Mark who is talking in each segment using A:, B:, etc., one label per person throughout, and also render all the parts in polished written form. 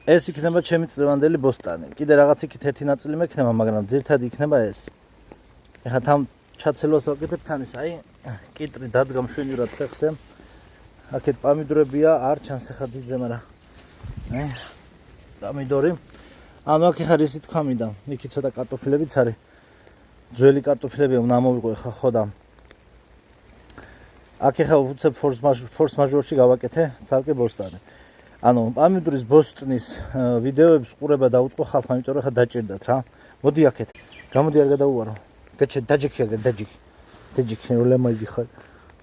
A: ეს იქნება ჩემი წლევანდელი ბოსტანი. Კიდე რაღაც იქით ერთი ნაწილი მექნება, მაგრამ ძირთადი იქნება ეს. ეხლა თან ჩაცელვას ვაკეთებ თან ის, აი, კიტრი დადგა მშვენივრად ფეხზე. აქეთ პამიდორებია, არ ჩანს ახლა დიდზე, მაგრამ აი, პამიდორი. ანუ აქ ეხლა რისი თქვა მინდა, იქით ცოტა კარტოფილებიც არის. ძველი კარტოფილებია, უნდა ამოვიყო ეხლა ხო და აქ ეხლა უცებ ფორს მაჟორში გავაკეთე ცალკე ბოსტანი. ანუ პამიდორის ბოსტნის ვიდეოებს ყურება დაუწყო ხალხმა, იმიტომ რომ ეხლა დაჭირდათ რა. მოდი აქეთ. გამოდი არ გადაუვარო. გაჩე დაჯიქი აგერ დაჯიქი როლემაიზი ხარ.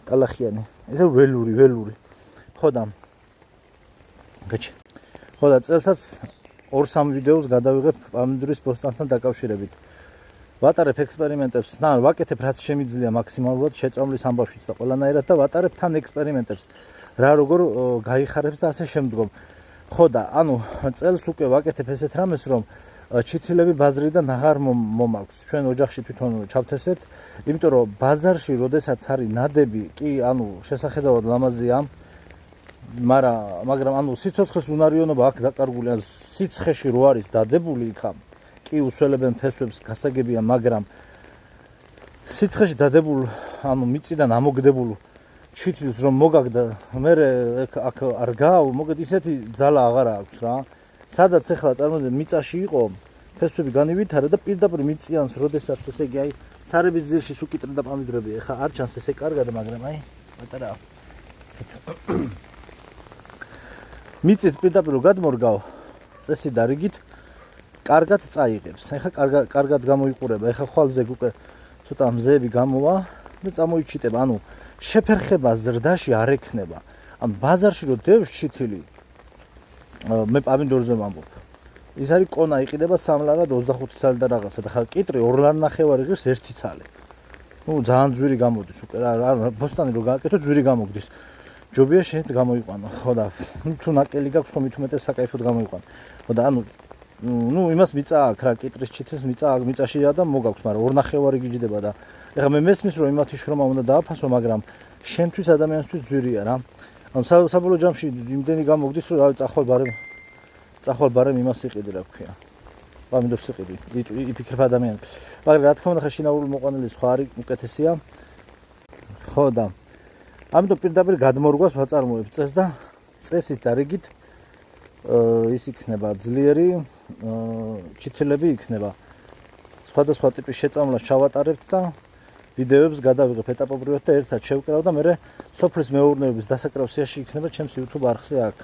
A: ტალახიანი. ესე ველური. ხო და გაჩე. ხო და წელსაც 2-3 ვიდეოს გადავიღებ პამიდორის ბოსტანთან დაკავშირებით. ვატარებ ექსპერიმენტებს, ვაკეთებ რაც შემიძლია მაქსიმალურად შეწამლის ამბავშიც და ყველანაირად და ვატარებ თან ექსპერიმენტებს. რა როგორ გაიხარებს და ასე შემდგომ. ხო და ანუ წელს უკვე ვაკეთებ ესეთ რამეს, რომ ჩითილები ბაზრიდან აღარ მომაქვს. ჩვენ ოჯახში თვითონ ჩავთესეთ, იმიტომ რომ ბაზარში როდესაც არის ნადები, კი ანუ შესახედავად ლამაზია, მაგრამ ანუ სიცოცხლის უნარიანობა აქ დაკარგული, ან სიცხეში რო არის დადებული იქამ, კი უსველებენ ფესვებს, გასაგებია, მაგრამ სიცხეში დადებულ, ანუ მიწიდან ამოგდებულ ჩითილს რომ მოგაგდა, მე აქ არ გააუ, მოგეთ ისეთი ძალა აღარ აქვს რა. სადაც ახლა წარმოდე მიწაში იყო, ფესვები განივითარა და პირდაპირ მიწიანს, როდესაც ესე იგი აი სარების ძირში სუკიტრი და პამიდორები, ახლა არ ჩანს ესე კარგად, მაგრამ აი პატარა. მიწით პირდაპირ გადმორგავ, წესი და რიგით კარგად წაიღებს. ახლა კარგად გამოიყურება. ახლა ხვალზე უკვე ცოტა მზეები გამოვა და წამოიჩიტება. ანუ შეფერხება ზრდაში არ ექნება. ან ბაზარში რო დევს ჩითილი, მე პამიდორზე ვამბობ. ის არის კონა იყიდება 3 ლარად 25 ცალი და რაღაცა და ხა კიტრი 2 ლარ ნახევარი ღირს 1 ცალი. ნუ ძალიან ძვირი გამოდის უკვე რა ბოსტანი რო გააკეთო ძვირი გამოგდის. ჯობია შენით გამოიყვანო. ხო და თუ ნაკელი გაქვს ხომ მით უმეტეს საკაიფოდ გამოიყვანო. ხო და ანუ ნუ იმას მიწა აქვს რა კიტრის ჩითილს მიწაშია და მოგაქვს, მაგრამ 2 ნახევარი გიჯდება და ეხლა მე მესმის რომ იმათი შრომა უნდა დააფასო, მაგრამ შენთვის ადამიანისთვის ძვირია რა. ანუ საბოლოო ჯამში იმდენი გამოგდის რომ რავი წახვალ ბარემ იმას იყიდი რა ქვია. პამიდორს იყიდი, იფიქრებ ადამიანი. მაგრამ რა თქმა უნდა ხა შინაური მოყვანილი სხვა არის უკეთესია. ხო და ამიტომ პირდაპირ გადმორგვას ვაწარმოებ წეს და წესით და რიგით ის იქნება ძლიერი ჩითილები იქნება. სხვადასხვა ტიპის შეწამლას ჩავატარებთ და ვიდეოებს გადავიღებ ეტაპობრივად და ერთად შევკრავ და მე სოფლის მეურნეობის დასაკრავ სიაში იქნება ჩემს YouTube არხზე აქ.